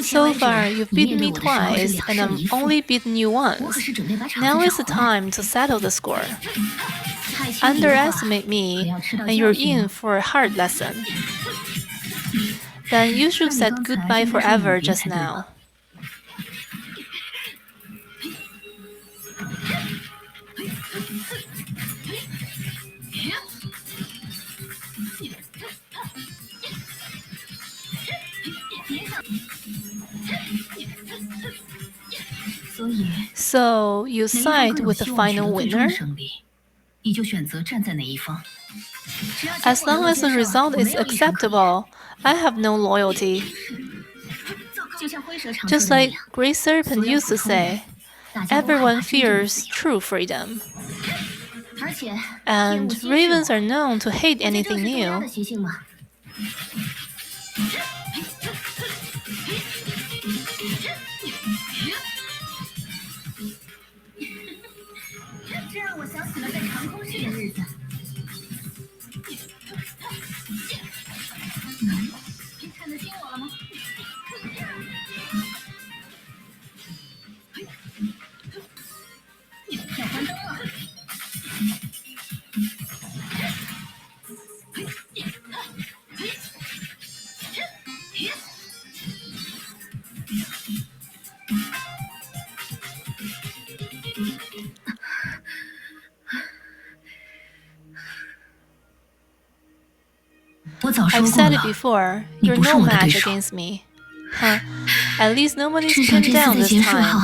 So far, you've beaten me twice, and I've only beaten you once. Now is the time to settle the score. Underestimate me, and you're in for a hard lesson. Then you should have said goodbye forever just now. So you side with the final winner? As long as the result is acceptable, I have no loyalty. Just like Grey Serpent used to say, everyone fears true freedom. And ravens are known to hate anything new. I've said it before, you're no match against me. Huh. At least nobody's pinned down this time.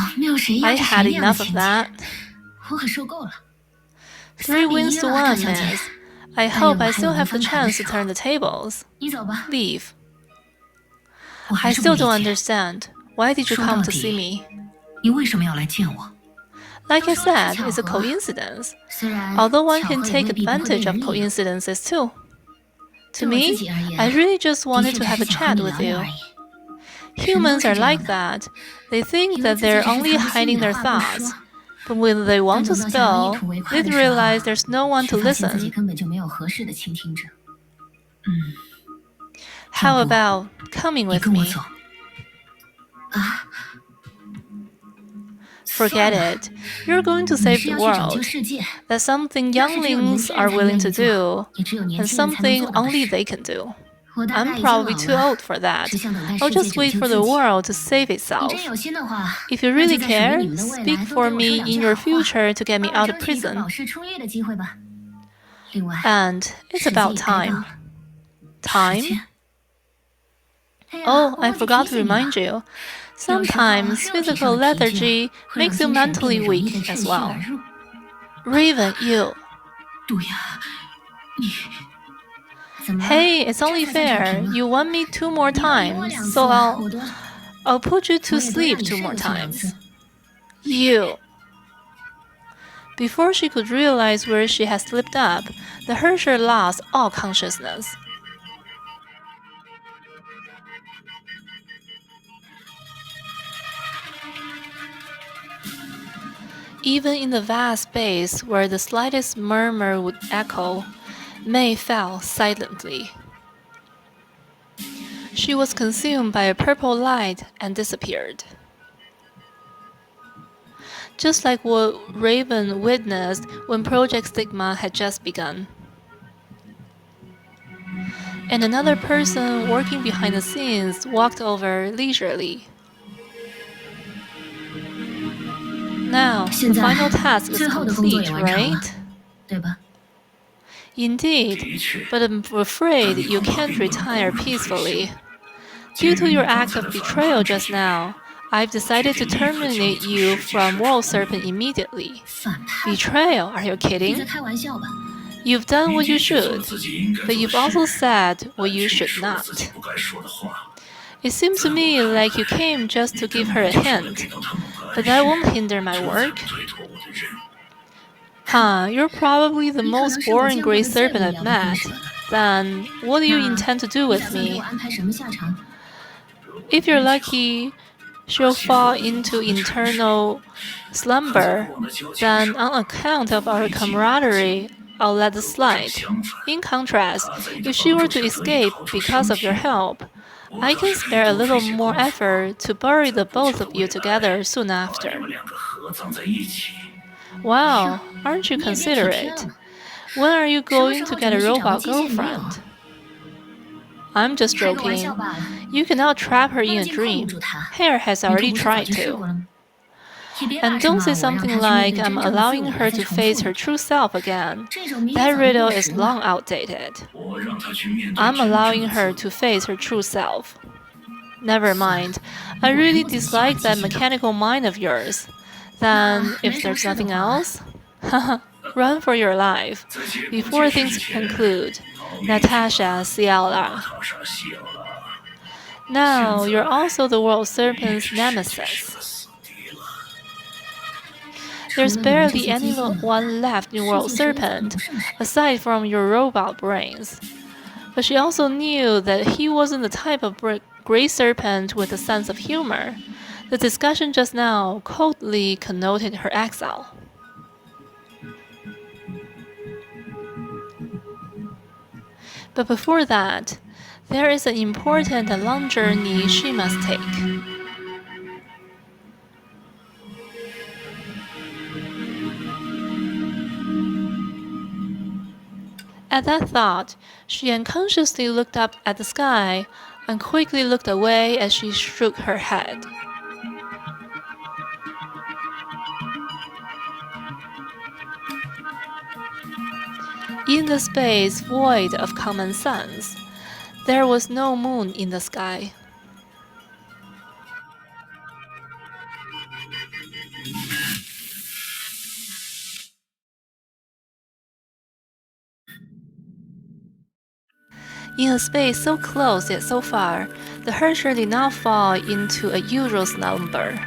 I had enough of that. 3 wins to 1, miss. I hope I still have the chance to turn the tables. Leave. I still don't understand. Why did you come to see me? Like I said, it's a coincidence. Although one can take advantage of coincidences too. To me, I really just wanted to have a chat with you. Humans are like that. They think that they're only hiding their thoughts. But when they want to spill, they realize there's no one to listen. How about coming with me? Forget it. You're going to save the world. That's something younglings are willing to do, and something only they can do. I'm probably too old for that. I'll just wait for the world to save itself. If you really care, speak for me in your future to get me out of prison. And it's about time. Time? Oh, I forgot to remind you. Sometimes physical lethargy makes you mentally weak as well. Raven, you. Hey, it's only fair. You won me 2 more times, so I'll put you to sleep 2 more times. You. Before she could realize where she had slipped up, the Hersher lost all consciousness. Even in the vast space where the slightest murmur would echo, May fell silently. She was consumed by a purple light and disappeared. Just like what Raven witnessed when Project Stigma had just begun. And another person working behind the scenes walked over leisurely. Now, the final task is complete, right? Indeed, but I'm afraid you can't retire peacefully. Due to your act of betrayal just now, I've decided to terminate you from World Serpent immediately. Betrayal? Are you kidding? You've done what you should, but you've also said what you should not. It seems to me like you came just to give her a hint, but that won't hinder my work. Huh, you're probably the most boring Grey Serpent I've met. Then, what do you intend to do with me? If you're lucky, she'll fall into eternal slumber. Then, on account of our camaraderie, I'll let it slide. In contrast, if she were to escape because of your help, I can spare a little more effort to bury the both of you together soon after. Wow, aren't you considerate? When are you going to get a robot girlfriend? I'm just joking. You cannot trap her in a dream. Hare has already tried to. And don't say something like I'm allowing her to face her true self again. That riddle is long outdated. I'm allowing her to face her true self. Never mind. I really dislike that mechanical mind of yours. Then, if there's nothing else, run for your life. Before things conclude, Natasha Ciala. Now, you're also the world serpent's nemesis. There's barely anyone left in World Serpent, aside from your robot brains. But she also knew that he wasn't the type of Grey Serpent with a sense of humor. The discussion just now coldly connoted her exile. But before that, there is an important and long journey she must take. At that thought, she unconsciously looked up at the sky and quickly looked away as she shook her head. In the space void of common sense, there was no moon in the sky. In a space so close yet so far, the herdsher did not fall into a usual slumber.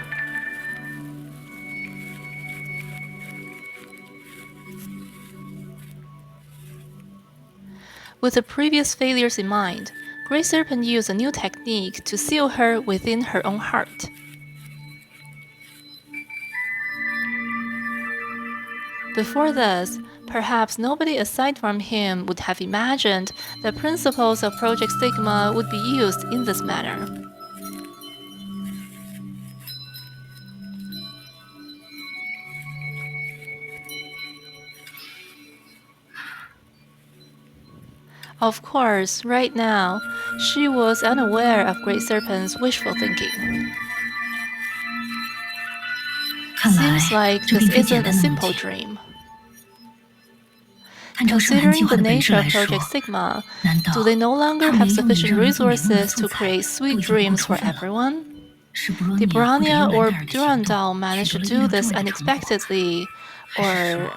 With the previous failures in mind, Grey Serpent used a new technique to seal her within her own heart. Before this, perhaps nobody aside from him would have imagined the principles of Project Sigma would be used in this manner. Of course, right now, she was unaware of Great Serpent's wishful thinking. Seems like this isn't a simple dream. Considering the nature of Project Sigma, do they no longer have sufficient resources to create sweet dreams for everyone? Did Brania or Durandal manage to do this unexpectedly, or...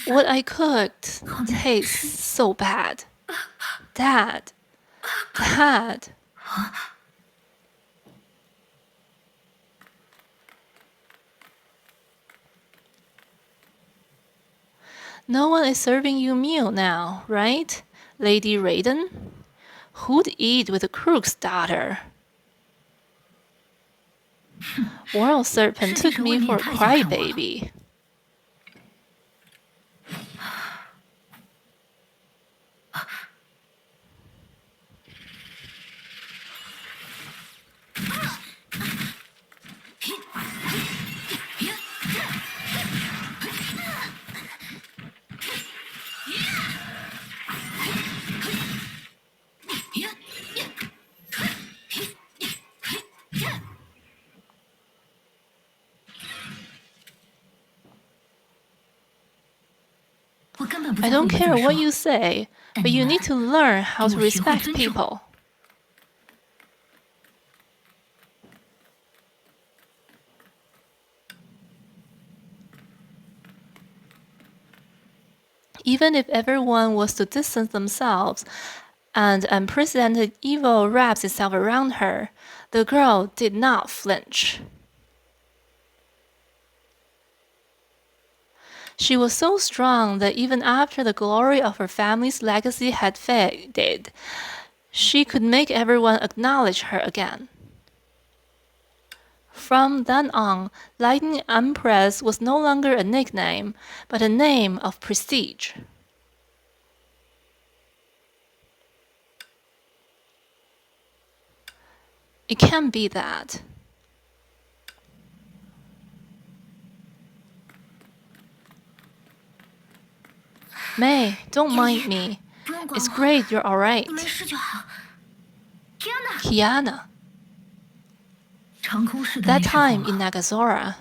What I cooked tastes so bad. Dad. Dad. No one is serving you meal now, right, Lady Raiden? Who'd eat with a crook's daughter? World Serpent took me for a crybaby. I don't care what you say, but you need to learn how to respect people. Even if everyone was to distance themselves and unprecedented evil wraps itself around her, the girl did not flinch. She was so strong that even after the glory of her family's legacy had faded, she could make everyone acknowledge her again. From then on, Lightning Empress was no longer a nickname, but a name of prestige. It can't be that. May, don't mind me. It's great you're alright. Kiana. That time in Nagasora.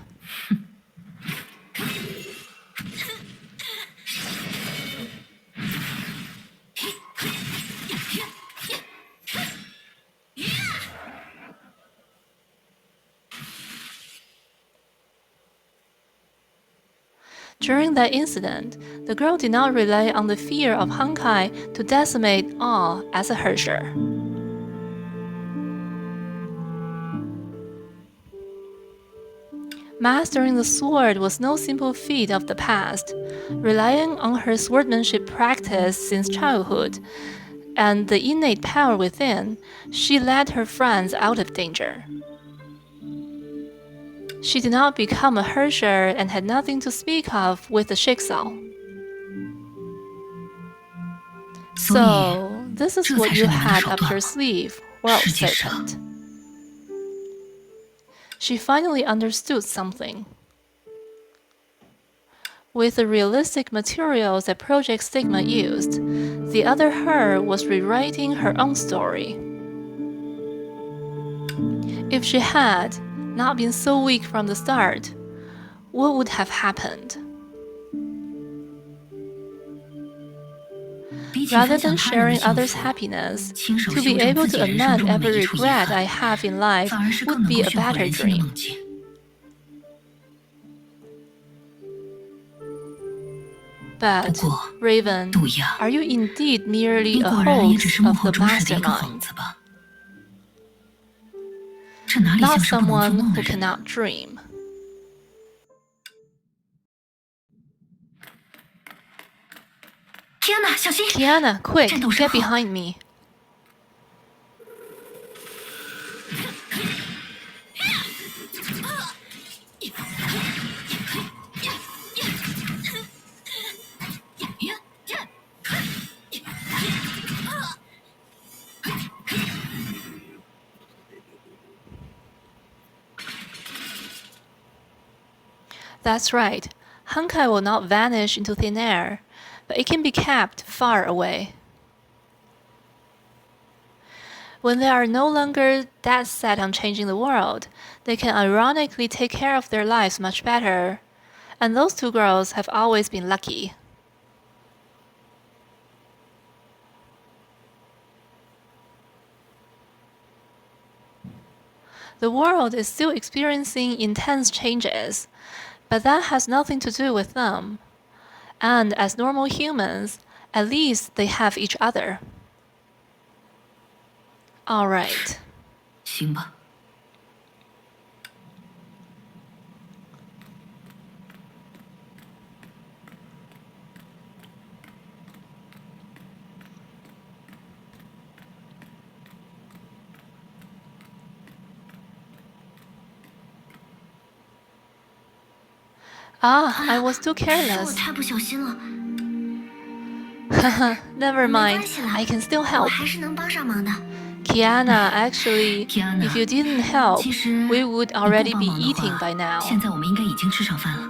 During that incident, the girl did not rely on the fear of Honkai to decimate all as a Hersher. Mastering the sword was no simple feat of the past. Relying on her swordsmanship practice since childhood and the innate power within, she led her friends out of danger. She did not become a Hersher and had nothing to speak of with the Schicksal. So, this is what you had up your sleeve, World Serpent. She finally understood something. With the realistic materials that Project Sigma used, the other her was rewriting her own story. If she had not been so weak from the start, what would have happened? Rather than sharing others' happiness, to be able to amend every regret I have in life would be a better dream. But, Raven, are you indeed merely a host of the mastermind? Not someone who cannot dream. Kiana, quick, get behind me. That's right. Honkai will not vanish into thin air, but it can be kept far away. When they are no longer that set on changing the world, they can ironically take care of their lives much better. And those two girls have always been lucky. The world is still experiencing intense changes, but that has nothing to do with them. And as normal humans, at least they have each other. All right. 行吧。I was too careless. 是我太不小心了。Never mind, I can still 我 help. 还是能帮上忙的。 Kiana, actually, if you didn't help, 其实 we would 你不 already 帮 be 忙的 eating 话 by now. 现在我们应该已经吃上饭了。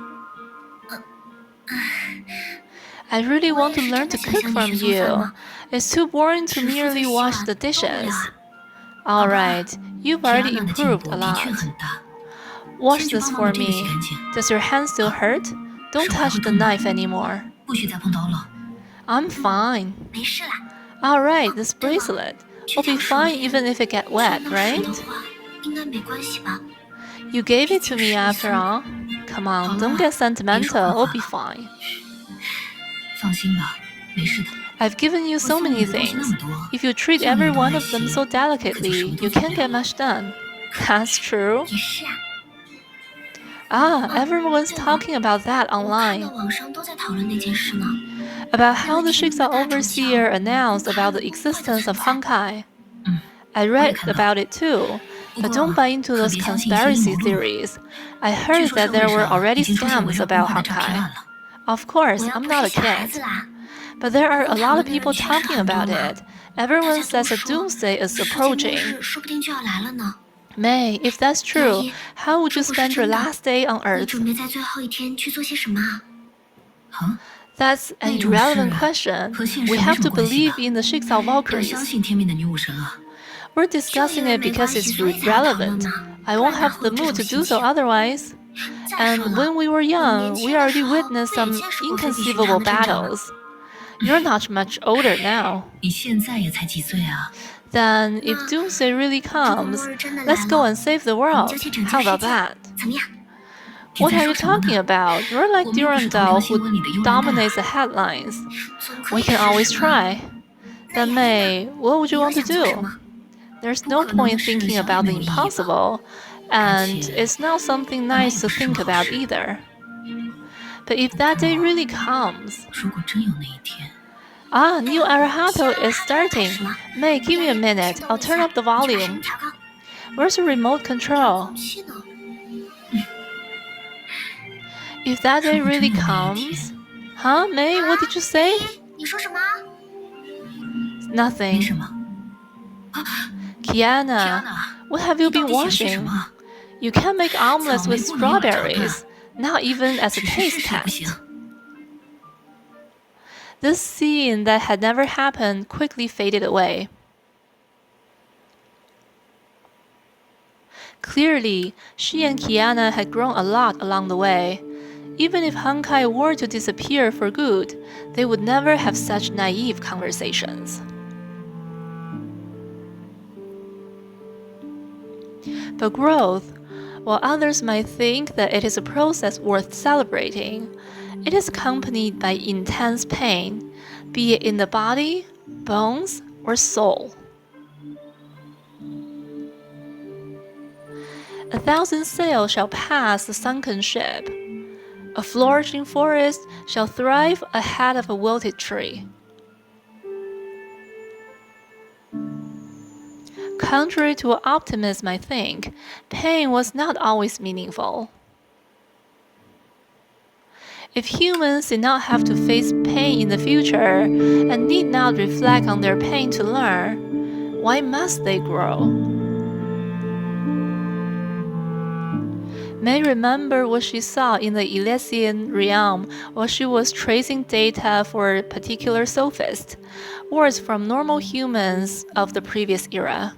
I really 我 want 也 to 是 learn 真 to 的想 cook 向你 from 学做饭 you. 呢。 It's too boring to 只负责 merely 洗 wash 碗 the 都没 dishes. 啦。 Alright, you've 提安 already 娜的进 improved 步 a 的确 lot. 很大。 Wash 先去 this 帮忙把 for 这个洗 me. 干净。 Does your hand still hurt? Don't 手还 touch 会 the 痛吗？ knife anymore. 不许再碰刀了。 I'm fine. 没事啦。 Alright, this 对了， bracelet. 这 Will be 条手 fine 链 even if it get 沾 wet, 到水 right? 的话，应该没关系吧？ You gave it to 毕竟 me 是 after 一箱。 all. Come on, 好 don't 了， get 别说 sentimental. 坏 We'll 话 be 了。 fine. 放心吧，没事的。 I've given you 我 so 送 many 你的东西那 things. 么多， If you treat 像你 every 多 one 爱 of them 惜， so 可就什 delicately, 么都 you 做 can't 不 get 了。 much done. That's true. 也是啊。 Everyone's 对了， talking about that 我看到 online. 网上都在讨论那件事呢。 About how the 那个天 Schicksal 空的大城墙 Overseer announced 公开 about 了 the 怪的 existence 存 of 在。 Honkai. 嗯， I 我也 read 看到。 about it too, But don't buy into those conspiracy theories. I heard that there were already scams about Honkai. Of course, I'm not a kid. But there are a lot of people talking about it. Everyone says a doomsday is approaching. May, if that's true, how would you spend your last day on Earth? That's an irrelevant question. We have to believe in the 6号 Valkyries. We're discussing it because it's relevant. I won't have the mood to do so otherwise. And when we were young, we already witnessed some inconceivable battles. You're not much older now. Then, if doomsday really comes, let's go and save the world. How about that? What are you talking about? You're like Durandal who dominates the headlines. We can always try. Then May, what would you want to do? There's no point thinking about the impossible, and it's not something nice to think about either. But if that day really comes... New Arahato is starting. May, give me a minute. I'll turn up the volume. Where's the remote control? If that day really comes... Huh, May? What did you say? Nothing. Kiana, what have you been washing? You can't make omelets with strawberries, not even as a taste test. This scene that had never happened quickly faded away. Clearly, she and Kiana had grown a lot along the way. Even if Honkai were to disappear for good, they would never have such naive conversations. But growth, while others might think that it is a process worth celebrating, it is accompanied by intense pain, be it in the body, bones, or soul. 1,000 sails shall pass the sunken ship. A flourishing forest shall thrive ahead of a wilted tree. Contrary to what optimists might think, pain was not always meaningful. If humans did not have to face pain in the future and need not reflect on their pain to learn, why must they grow? May remember what she saw in the Elysian realm while she was tracing data for a particular sophist, words from normal humans of the previous era.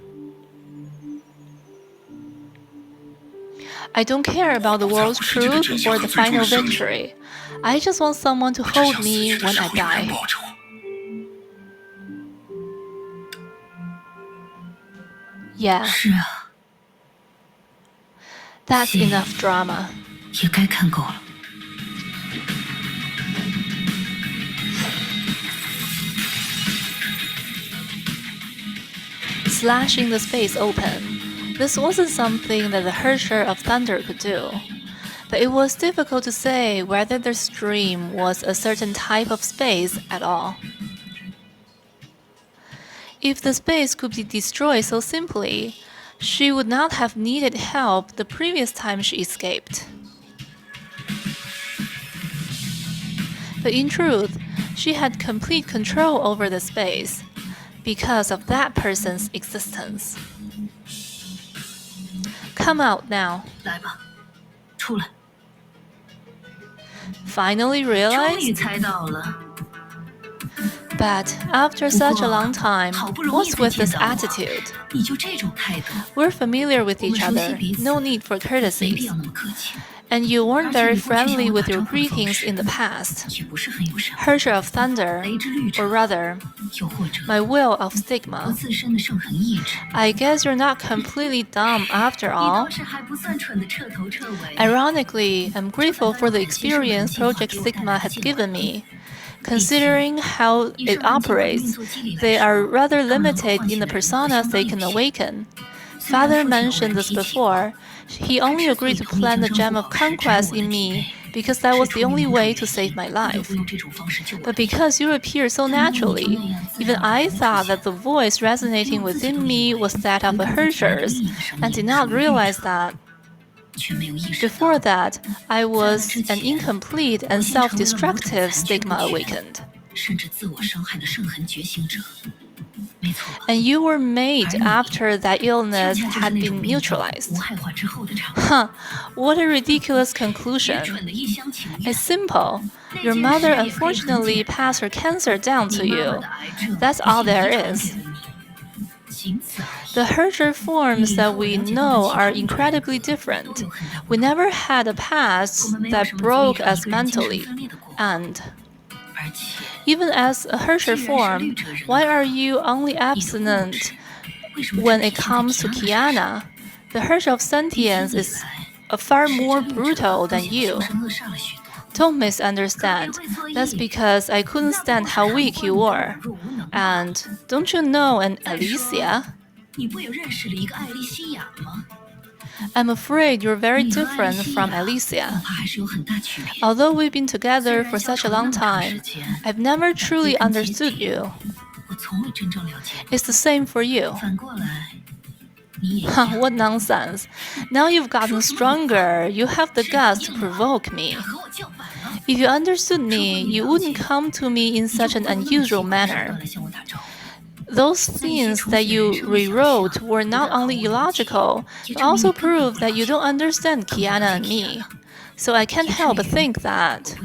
I don't care about the world's truth or the final victory. I just want someone to hold me when I die. Yeah. That's enough drama. Slashing the space open. This wasn't something that the Herrscher of Thunder could do, but it was difficult to say whether the stream was a certain type of space at all. If the space could be destroyed so simply, she would not have needed help the previous time she escaped. But in truth, she had complete control over the space because of that person's existence. Come out now. 来吧，出来。 Finally realized? 终于猜到了。 But after such a long time, what's with this attitude? 你就这种态度， We're familiar with each other, no need for 没必 courtesies. 要那么客气， And you weren't very friendly with your greetings in the past. 也不是很友善。 Herrscher of Thunder, 雷之律者， or rather, 又或者 my will of 和 stigma. 自身的圣痕意志。 I guess you're not completely dumb after 你 all. 倒是还不算蠢的彻头彻尾。 Ironically, I'm grateful for the experience Project Sigma has given me. Considering how it operates, they are rather limited in the personas they can awaken. Father mentioned this before. He only agreed to plant the gem of conquest in me because that was the only way to save my life. But because you appeared so naturally, even I thought that the voice resonating within me was that of a Herrscher's, and did not realize that. Before that, I was an incomplete and self-destructive stigma awakened. And you were made after that illness had been neutralized. Huh, what a ridiculous conclusion. It's simple. Your mother unfortunately passed her cancer down to you. That's all there is. The Herrscher forms that we know are incredibly different. We never had a past that broke us mentally. And even as a Herrscher form, why are you only abstinent when it comes to Kiana? The Herrscher of sentience is far more brutal than you. Don't misunderstand. That's because I couldn't stand how weak you were. And don't you know an Alicia? I'm afraid you're very different from Alicia. Although we've been together for such a long time, I've never truly understood you. It's the same for you. What nonsense. Now you've gotten stronger. You have the guts to provoke me. If you understood me, you wouldn't come to me in such an unusual manner. Those scenes that you rewrote were not only illogical, but also prove that you don't understand Kiana and me. So I can't help but think that,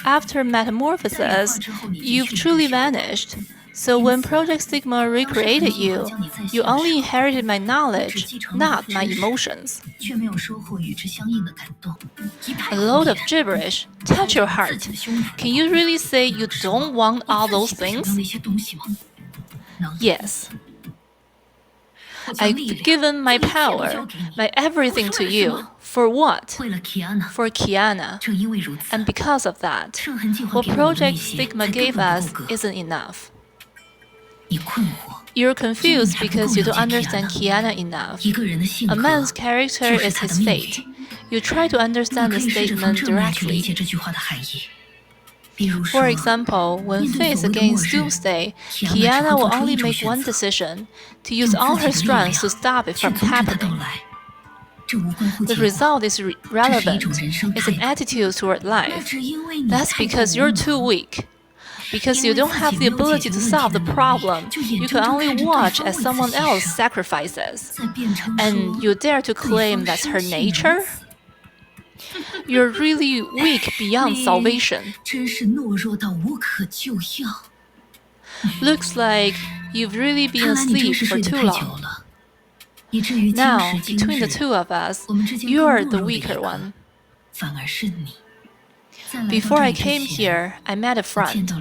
after metamorphosis, you've truly vanished. So when Project Sigma recreated you, you only inherited my knowledge, not my emotions. A load of gibberish. Touch your heart. Can you really say you don't want all those things? Yes. I've given my power, my everything to you. For what? For Kiana. And because of that, what Project Sigma gave us isn't enough. You're confused because you don't understand Kiana enough. A man's character is his fate. You try to understand the statement directly. For example, when faced against Doomsday, Kiana will only make one decision: to use all her strength to stop it from happening. The result is relevant. It's an attitude toward life. That's because you're too weak. Because you don't have the ability to solve the problem, you can only watch as someone else sacrifices. And you dare to claim that's her nature? You're really weak beyond salvation. Looks like you've really been asleep for too long. Now, between the two of us, you're the weaker one. Before I came here, I met a friend.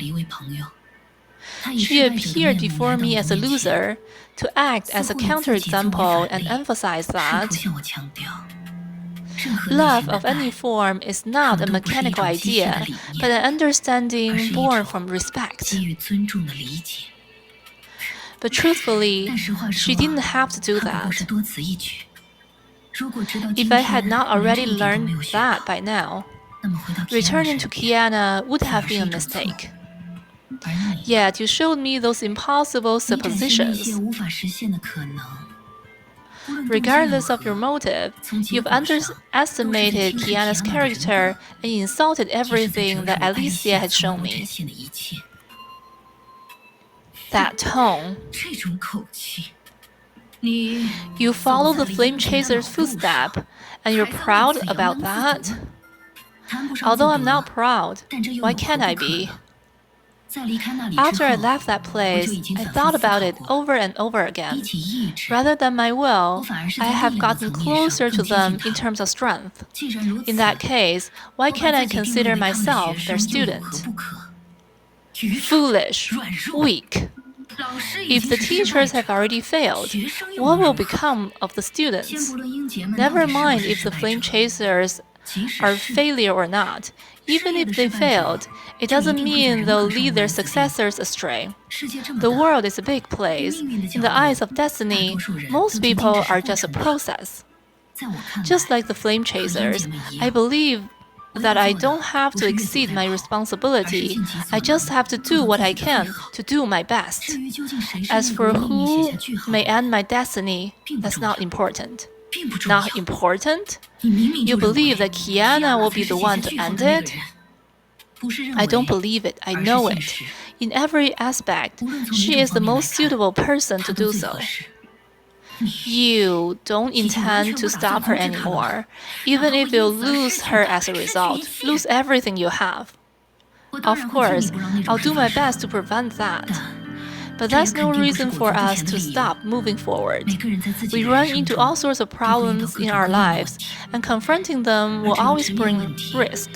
She appeared before me as a loser to act as a counterexample and emphasize that love of any form is not a mechanical idea, but an understanding born from respect. But truthfully, she didn't have to do that. If I had not already learned that by now, returning to Kiana would have been a mistake. Yet you showed me those impossible suppositions. Regardless of your motive, you've underestimated Kiana's character and insulted everything that Alicia had shown me. That tone. You follow the Flame Chaser's footstep, and you're proud about that? Although I'm not proud, why can't I be? After I left that place, I thought about it over and over again. Rather than my will, I have gotten closer to them in terms of strength. In that case, why can't I consider myself their student? Foolish, weak. If the teachers have already failed, what will become of the students? Never mind if the Flame Chasers are failure or not. Even if they failed, it doesn't mean they'll lead their successors astray. The world is a big place. In the eyes of destiny, most people are just a process. Just like the Flame Chasers, I believe that I don't have to exceed my responsibility. I just have to do what I can to do my best. As for who may end my destiny, that's not important. Not important? You believe that Kiana will be the one to end it? I don't believe it, I know it. In every aspect, she is the most suitable person to do so. You don't intend to stop her anymore, even if you lose her as a result, lose everything you have. Of course, I'll do my best to prevent that. But that's no reason for us to stop moving forward. We run into all sorts of problems in our lives, and confronting them will always bring risk.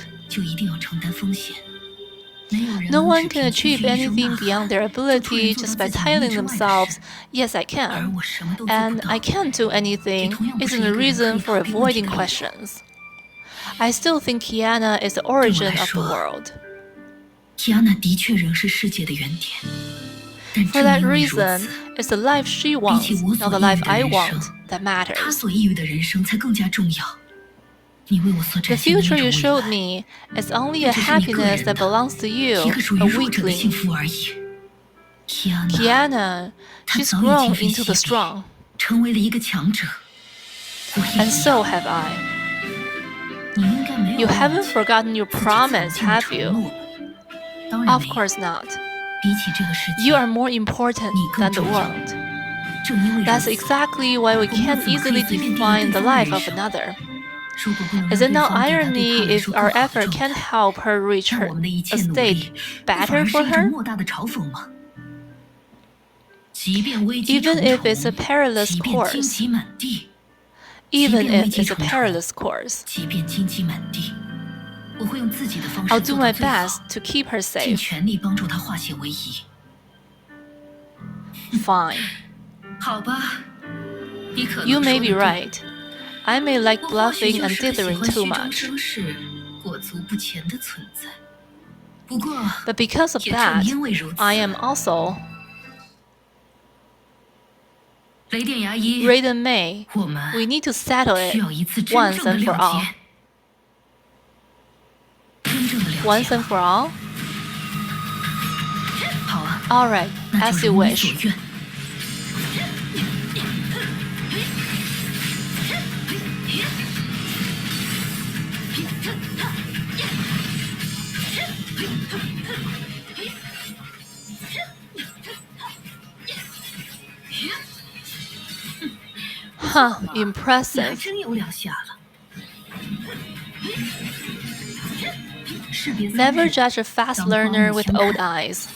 No one can achieve anything beyond their ability just by telling themselves, yes, I can, and I can't do anything isn't a reason for avoiding questions. I still think Kiana is the origin of the world. For that reason, it's the life she wants, not the life I want, that matters. The future you showed me is only a happiness that belongs to you, a weakling. Kiana, she's grown into the strong. And so have I. You haven't forgotten your promise, have you? Of course not. You are more important than the world. That's exactly why we can't easily define the life of another. Is it not irony if our effort can't help her reach her estate better for her? Even if it's a perilous course. Even if it's a perilous course. I'll do my best to keep her safe. Fine. You may be right. I may like bluffing and dithering too much. But because of that, I am also Raiden May. We need to settle it once and for all. Once and for all? All right, as you wish. Huh, impressive. Never judge a fast learner with old eyes.